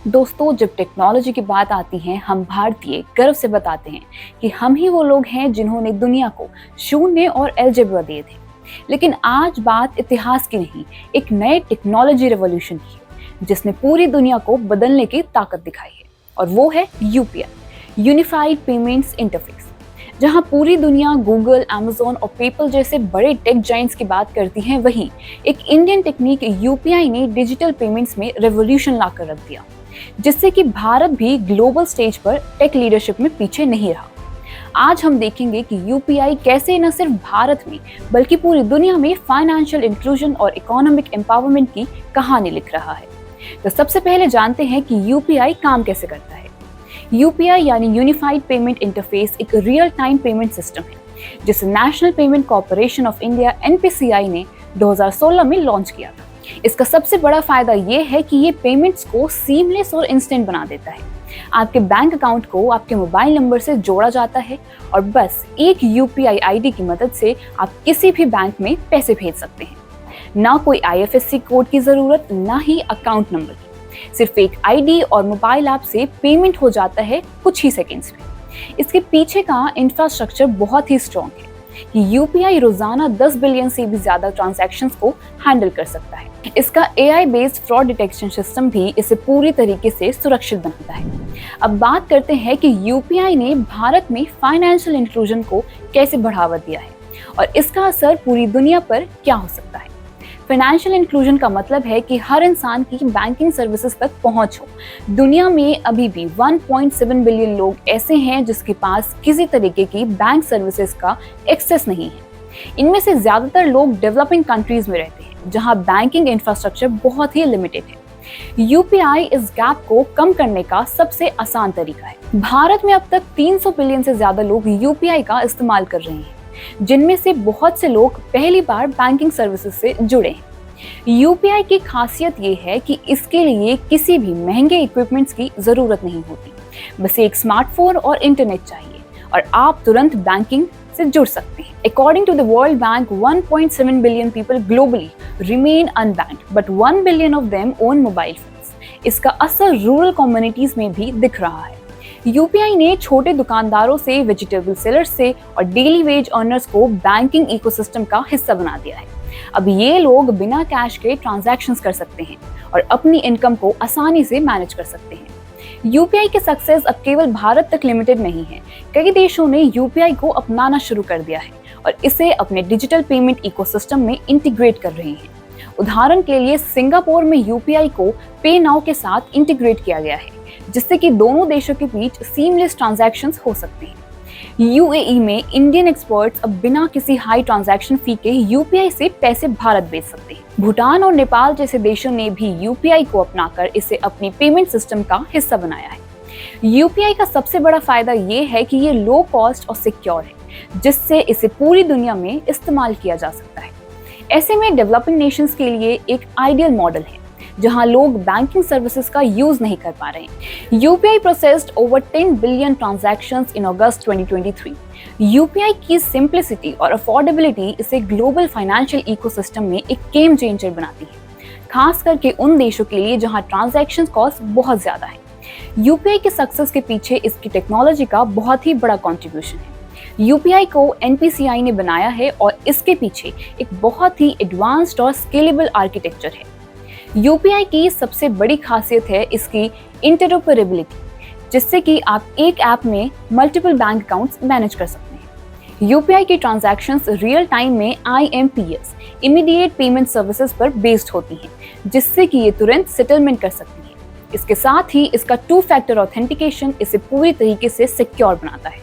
दोस्तों, जब टेक्नोलॉजी की बात आती है, हम भारतीय गर्व से बताते हैं कि हम ही वो लोग हैं जिन्होंने दुनिया को शून्य और अलजेब्रा दिए थे। लेकिन आज बात इतिहास की नहीं, एक नए टेक्नोलॉजी रेवोल्यूशन की है जिसने पूरी दुनिया को बदलने की ताकत दिखाई है। और वो है यूपीआई, यूनिफाइड पेमेंट्स इंटरफेस। जहां पूरी दुनिया गूगल, अमेज़न और पेपल जैसे बड़े टेक जायंट्स की बात करती है, वहीं एक इंडियन टेक्निक यूपीआई ने डिजिटल पेमेंट्स में रेवोल्यूशन लाकर रख दिया, जिससे कि भारत भी ग्लोबल स्टेज पर टेक लीडरशिप में पीछे नहीं रहा। आज हम देखेंगे कि यूपीआई कैसे न सिर्फ भारत में बल्कि पूरी दुनिया में फाइनेंशियल इंक्लूजन और इकोनॉमिक एम्पावरमेंट की कहानी लिख रहा है। तो सबसे पहले जानते हैं कि यूपीआई काम कैसे करता है। यूपीआई यानी यूनिफाइड पेमेंट इंटरफेस एक रियल टाइम पेमेंट सिस्टम है जिसे national payment corporation of India NPCI ने 2016 में लॉन्च किया था। इसका सबसे बड़ा फायदा ये है कि ये पेमेंट्स को सीमलेस और इंस्टेंट बना देता है। आपके बैंक अकाउंट को आपके मोबाइल नंबर से जोड़ा जाता है और बस एक यूपीआई आईडी की मदद से आप किसी भी बैंक में पैसे भेज सकते हैं। ना कोई आईएफएससी कोड की जरूरत, ना ही अकाउंट नंबर की। सिर्फ एक आईडी और मोबाइल ऐप से पेमेंट हो जाता है कुछ ही सेकंड्स में। इसके पीछे का इंफ्रास्ट्रक्चर बहुत ही स्ट्रॉन्ग है कि यूपीआई रोजाना 10 बिलियन से भी ज्यादा ट्रांजैक्शंस को हैंडल कर सकता है। इसका AI based fraud detection system भी इसे पूरी तरीके से सुरक्षित बनाता है। अब बात करते हैं कि यूपीआई ने भारत में फाइनेंशियल इंक्लूजन को कैसे बढ़ावा दिया है और इसका असर पूरी दुनिया पर क्या हो सकता है। फाइनेंशियल इंक्लूजन का मतलब है कि हर इंसान की बैंकिंग सर्विसेज तक पहुंच हो। दुनिया में अभी भी 1.7 बिलियन लोग ऐसे हैं जिसके पास किसी तरीके की बैंक सर्विसेज का एक्सेस नहीं है। इनमें से ज्यादातर लोग डेवलपिंग कंट्रीज में रहते हैं जहां बैंकिंग इंफ्रास्ट्रक्चर बहुत ही लिमिटेड है। यूपीआई इस गैप को कम करने का सबसे आसान तरीका है। भारत में अब तक 300 मिलियन से ज्यादा लोग यूपीआई का इस्तेमाल कर रहे हैं, जिनमें से बहुत से लोग पहली बार बैंकिंग सर्विसेज से जुड़े हैं। यूपीआई की खासियत ये है कि इसके लिए किसी भी महंगे इक्विपमेंट्स की जरूरत नहीं होती। बस एक स्मार्टफोन और इंटरनेट चाहिए और आप तुरंत बैंकिंग से जुड़ सकते हैं। According to the World Bank, 1.7 billion people globally remain unbanked, but 1 billion of them own mobile phones. इसका असर रूरल कम्युनिटीज में भी दिख रहा है। यूपीआई ने छोटे दुकानदारों से, वेजिटेबल सेलर्स से और डेली वेज अर्नर्स को बैंकिंग इकोसिस्टम का हिस्सा बना दिया है। अब ये लोग बिना कैश के ट्रांजैक्शंस कर सकते हैं और अपनी इनकम को आसानी से मैनेज कर सकते हैं। यूपीआई की सक्सेस अब केवल भारत तक लिमिटेड नहीं है। कई देशों ने यूपीआई को अपनाना शुरू कर दिया है और इसे अपने डिजिटल पेमेंट इकोसिस्टम में इंटीग्रेट कर रहे हैं। उदाहरण के लिए सिंगापुर में यूपीआई को पे नाउ के साथ इंटीग्रेट किया गया है, जिससे कि दोनों देशों के बीच सीमलेस ट्रांजैक्शंस हो सकते हैं। यूएई में इंडियन एक्सपर्ट्स अब बिना किसी हाई ट्रांजैक्शन फी के यूपीआई से पैसे भारत भेज सकते हैं। भूटान और नेपाल जैसे देशों ने भी यूपीआई को अपनाकर इसे अपनी पेमेंट सिस्टम का हिस्सा बनाया है। यूपीआई का सबसे बड़ा फायदा ये है कि ये लो कॉस्ट और सिक्योर है, जिससे इसे पूरी दुनिया में इस्तेमाल किया जा सकता है। ऐसे में डेवलपिंग नेशंस के लिए एक आइडियल मॉडल है जहां लोग बैंकिंग सर्विसेज का यूज नहीं कर पा रहे हैं। UPI processed over 10 billion transactions in August 2023। UPI की सिंप्लिसिटी और अफोर्डेबिलिटी इसे ग्लोबल फाइनेंशियल इकोसिस्टम में एक गेम चेंजर बनाती है, खास करके उन देशों के लिए जहां ट्रांजैक्शन कॉस्ट बहुत ज्यादा है। यूपीआई के सक्सेस के पीछे इसकी टेक्नोलॉजी का बहुत ही बड़ा कॉन्ट्रीब्यूशन है। यूपीआई को एनपीसीआई ने बनाया है और इसके पीछे एक बहुत ही एडवांस्ड और स्केलेबल आर्किटेक्चर है। यूपीआई की सबसे बड़ी खासियत है इसकी इंटरऑपरेबिलिटी, जिससे कि आप एक ऐप में मल्टीपल बैंक अकाउंट्स मैनेज कर सकते हैं। यूपीआई की ट्रांजैक्शंस रियल टाइम में आईएमपीएस, इमीडिएट पेमेंट सर्विसेज पर बेस्ड होती हैं, जिससे कि ये तुरंत सेटलमेंट कर सकती हैं। इसके साथ ही इसका 2 फैक्टर ऑथेंटिकेशन इसे पूरी तरीके से सिक्योर बनाता है।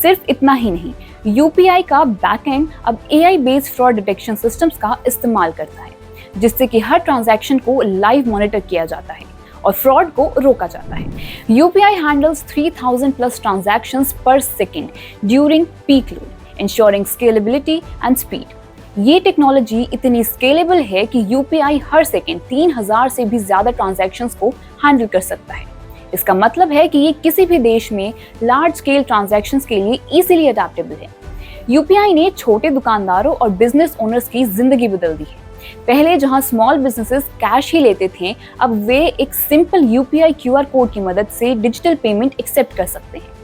सिर्फ इतना ही नहीं, यूपीआई का बैकएंड अब AI based fraud detection systems का इस्तेमाल करता है, जिससे कि हर ट्रांजैक्शन को लाइव मॉनिटर किया जाता है और फ्रॉड को रोका जाता है। यूपीआई हैंडल्स 3000 प्लस ट्रांजैक्शंस पर second during peak load, ensuring scalability and speed. ये टेक्नोलॉजी इतनी स्केलेबल है कि यूपीआई हर सेकंड 3000 से भी ज्यादा ट्रांजैक्शंस को हैंडल कर सकता है। इसका मतलब है कि ये किसी भी देश में लार्ज स्केल ट्रांजैक्शंस के लिए इजीली अडेप्टेबल है। यूपीआई ने छोटे दुकानदारों और बिजनेस ओनर्स की जिंदगी बदल दी है। पहले जहां स्मॉल बिजनेसेस कैश ही लेते थे, अब वे एक सिंपल यूपीआई क्यूआर कोड की मदद से डिजिटल पेमेंट एक्सेप्ट कर सकते हैं।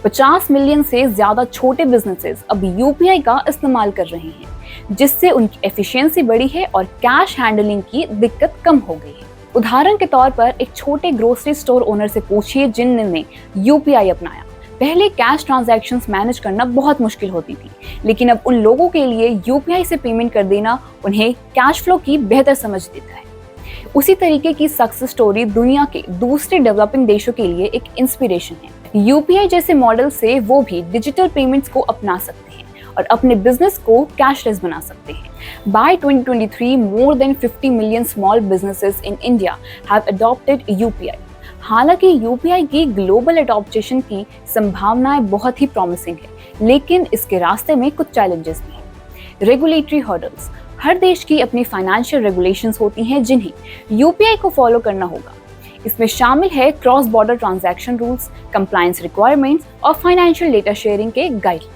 50 मिलियन से ज्यादा छोटे बिजनेसेस अब यूपीआई का इस्तेमाल कर रहे हैं, जिससे उनकी एफिशिएंसी बढ़ी है और कैश हैंडलिंग की दिक्कत कम हो गई है। उदाहरण के तौर पर एक छोटे ग्रोसरी स्टोर ओनर से पूछिए जिन्होंने यूपीआई अपनाया। पहले कैश ट्रांजैक्शंस मैनेज करना बहुत मुश्किल होती थी, लेकिन अब उन लोगों के लिए यूपीआई से पेमेंट कर देना उन्हें कैश फ्लो की बेहतर समझ देता है। उसी तरीके की सक्सेस स्टोरी दुनिया के दूसरे डेवलपिंग देशों के लिए एक इंस्पिरेशन है। यूपीआई जैसे मॉडल से वो भी डिजिटल पेमेंट्स को अपना सकते हैं और अपने बिजनेस को कैशलेस बना सकते हैं। By 2023, more than 50 million small businesses in India have adopted UPI. हालांकि यूपीआई की ग्लोबल एडॉप्शन की संभावनाएं बहुत ही प्रॉमिसिंग है, लेकिन इसके रास्ते में कुछ चैलेंजेस भी हैं। Regulatory hurdles. हर देश की अपनी फाइनेंशियल रेगुलेशंस होती हैं जिन्हें यूपीआई को फॉलो करना होगा। इसमें शामिल है cross border transaction rules, compliance requirements और फाइनेंशियल डेटा शेयरिंग के गाइडलाइंस।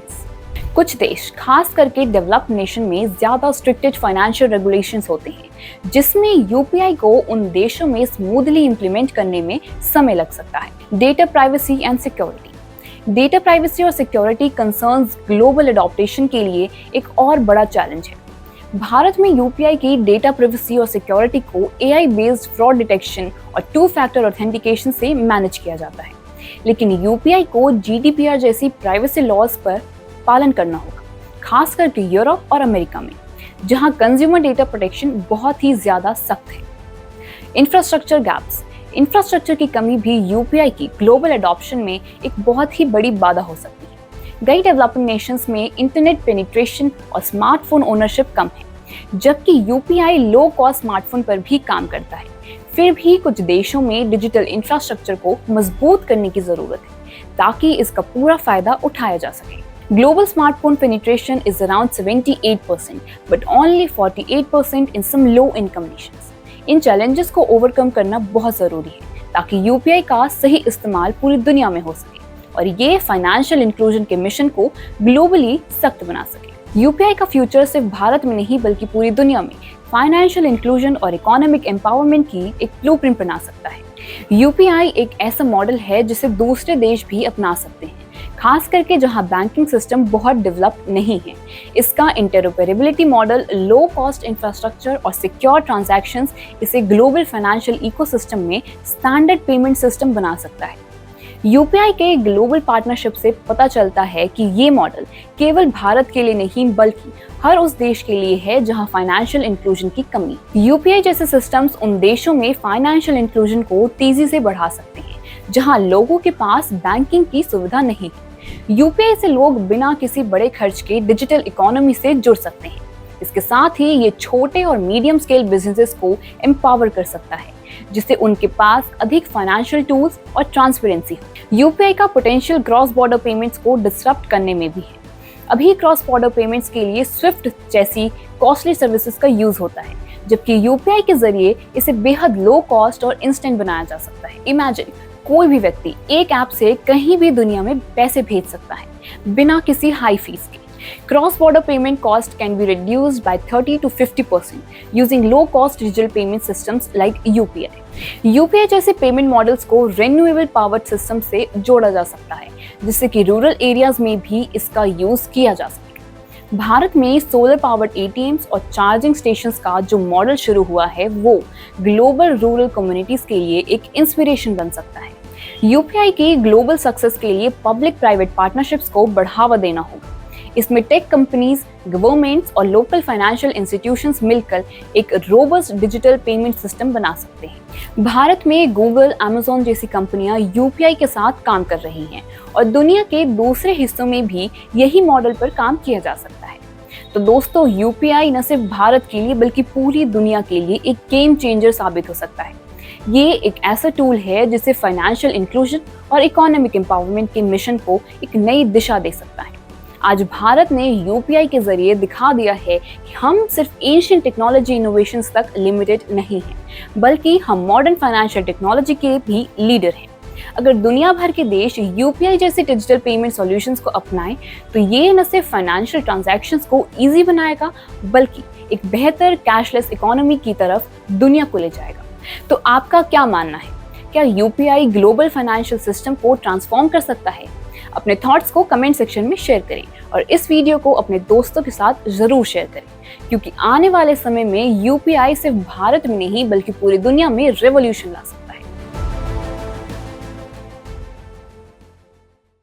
कुछ देश, खास करके डेवलप्ड नेशन में, ज्यादा स्ट्रिक्टेड फाइनेंशियल रेगुलेशंस होते हैं, जिसमें यूपीआई को उन देशों में स्मूथली इंप्लीमेंट करने में समय लग सकता है। Data privacy and security. Data privacy और सिक्योरिटी कंसर्न्स ग्लोबल एडॉप्टेशन के लिए एक और बड़ा चैलेंज है। भारत में यूपीआई की डेटा प्राइवेसी और सिक्योरिटी को एआई बेस्ड फ्रॉड डिटेक्शन और 2 फैक्टर ऑथेंटिकेशन से मैनेज किया जाता है, लेकिन यूपीआई को जीडीपीआर जैसी प्राइवेसी लॉज पर पालन करना होगा, खास करके यूरोप और अमेरिका में, जहां कंज्यूमर डेटा प्रोटेक्शन बहुत ही ज्यादा सख्त है। Infrastructure gaps. इंफ्रास्ट्रक्चर की कमी भी यूपीआई की ग्लोबल एडॉप्शन में एक बहुत ही बड़ी बाधा हो सकती है। कई डेवलपिंग नेशंस में इंटरनेट पेनिट्रेशन और स्मार्टफोन ओनरशिप कम है, जबकि यूपीआई लो कॉस्ट स्मार्टफोन पर भी काम करता है। फिर भी कुछ देशों में डिजिटल इंफ्रास्ट्रक्चर को मजबूत करने की जरूरत है ताकि इसका पूरा फायदा उठाया जा सके। Global smartphone penetration is around 78%, but only 48% in some low-income nations. In challenges को overcome करना बहुत जरूरी है ताकि यूपीआई का सही इस्तेमाल पूरी दुनिया में हो सके और ये फाइनेंशियल इंक्लूजन के मिशन को ग्लोबली सख्त बना सके। यूपीआई का फ्यूचर सिर्फ भारत में नहीं बल्कि पूरी दुनिया में फाइनेंशियल इंक्लूजन और इकोनॉमिक एम्पावरमेंट की एक ब्लूप्रिंट बना सकता है। यूपीआई एक ऐसा मॉडल है जिसे दूसरे देश भी अपना सकते हैं, खास करके जहां बैंकिंग सिस्टम बहुत डेवलप्ड नहीं है। इसका interoperability model, low cost infrastructure और सिक्योर ट्रांजैक्शंस इसे ग्लोबल फाइनेंशियल इकोसिस्टम में स्टैंडर्ड पेमेंट सिस्टम बना सकता है। यूपीआई के ग्लोबल पार्टनरशिप से पता चलता है कि ये मॉडल केवल भारत के लिए नहीं बल्कि हर उस देश के लिए है जहां फाइनेंशियल इंक्लूजन की कमी। यूपीआई जैसे सिस्टम्स उन देशों में फाइनेंशियल इंक्लूजन को तेजी से बढ़ा सकते हैं जहां लोगों के पास बैंकिंग की सुविधा नहीं है। यूपीआई से लोग बिना किसी बड़े खर्च के डिजिटल इकोनॉमी से जुड़ सकते हैं। इसके साथ ही ये छोटे और मीडियम स्केल बिजनेसेस को एम्पावर कर सकता है, जिससे उनके पास अधिक फाइनेंशियल टूल्स और ट्रांसपेरेंसी हो। यूपीआई का पोटेंशियल क्रॉस बॉर्डर पेमेंट्स को डिसरप्ट करने में भी है। अभी क्रॉस बॉर्डर पेमेंट्स के लिए स्विफ्ट जैसी कॉस्टली सर्विसेज का यूज होता है, जबकि यूपीआई के जरिए इसे बेहद लो कॉस्ट और इंस्टेंट बनाया जा सकता है। इमेजिन, कोई भी व्यक्ति एक ऐप से कहीं भी दुनिया में पैसे भेज सकता है बिना किसी हाई फीस के। Cross border payment cost can be reduced by 30 to 50% using low cost digital payment systems like UPI. UPI जैसे पेमेंट मॉडल्स को रिन्यूएबल पावर सिस्टम से जोड़ा जा सकता है, जिससे कि रूरल एरियाज में भी इसका यूज किया जा सके। भारत में सोलर पावर्ड एटीएम्स और चार्जिंग स्टेशंस का जो मॉडल शुरू हुआ है वो ग्लोबल रूरल कम्युनिटीज के लिए एक इंस्पिरेशन बन सकता है। यूपीआई की ग्लोबल सक्सेस के लिए पब्लिक प्राइवेट पार्टनरशिप्स को बढ़ावा देना होगा। इसमें टेक कंपनीज, गवर्नमेंट्स और लोकल फाइनेंशियल इंस्टीट्यूशंस मिलकर एक रोबस्ट डिजिटल पेमेंट सिस्टम बना सकते हैं। भारत में गूगल, अमेज़न जैसी कंपनियां यूपीआई के साथ काम कर रही हैं और दुनिया के दूसरे हिस्सों में भी यही मॉडल पर काम किया जा सकता है। तो दोस्तों, यूपीआई न सिर्फ भारत के लिए बल्कि पूरी दुनिया के लिए एक गेम चेंजर साबित हो सकता है। ये एक ऐसा टूल है जिसे फाइनेंशियल इंक्लूजन और इकोनॉमिक एम्पावरमेंट के मिशन को एक नई दिशा दे सकता है। आज भारत ने यूपीआई के जरिए दिखा दिया है कि हम सिर्फ एशियन टेक्नोलॉजी इनोवेशंस तक लिमिटेड नहीं हैं, बल्कि हम मॉडर्न फाइनेंशियल टेक्नोलॉजी के भी लीडर हैं। अगर दुनिया भर के देश यूपीआई जैसे डिजिटल पेमेंट सॉल्यूशंस को अपनाएं तो ये न सिर्फ फाइनेंशियल ट्रांजैक्शंस को इजी बनाएगा बल्कि एक बेहतर कैशलेस इकोनॉमी की तरफ दुनिया को ले जाएगा। तो आपका क्या मानना है? क्या यूपीआई ग्लोबल फाइनेंशियल सिस्टम को ट्रांसफॉर्म कर सकता है? अपने थॉट्स को कमेंट सेक्शन में शेयर करें और इस वीडियो को अपने दोस्तों के साथ जरूर शेयर करें, क्योंकि आने वाले समय में यूपीआई सिर्फ भारत में नहीं बल्कि पूरी दुनिया में रेवोल्यूशन ला सकता है।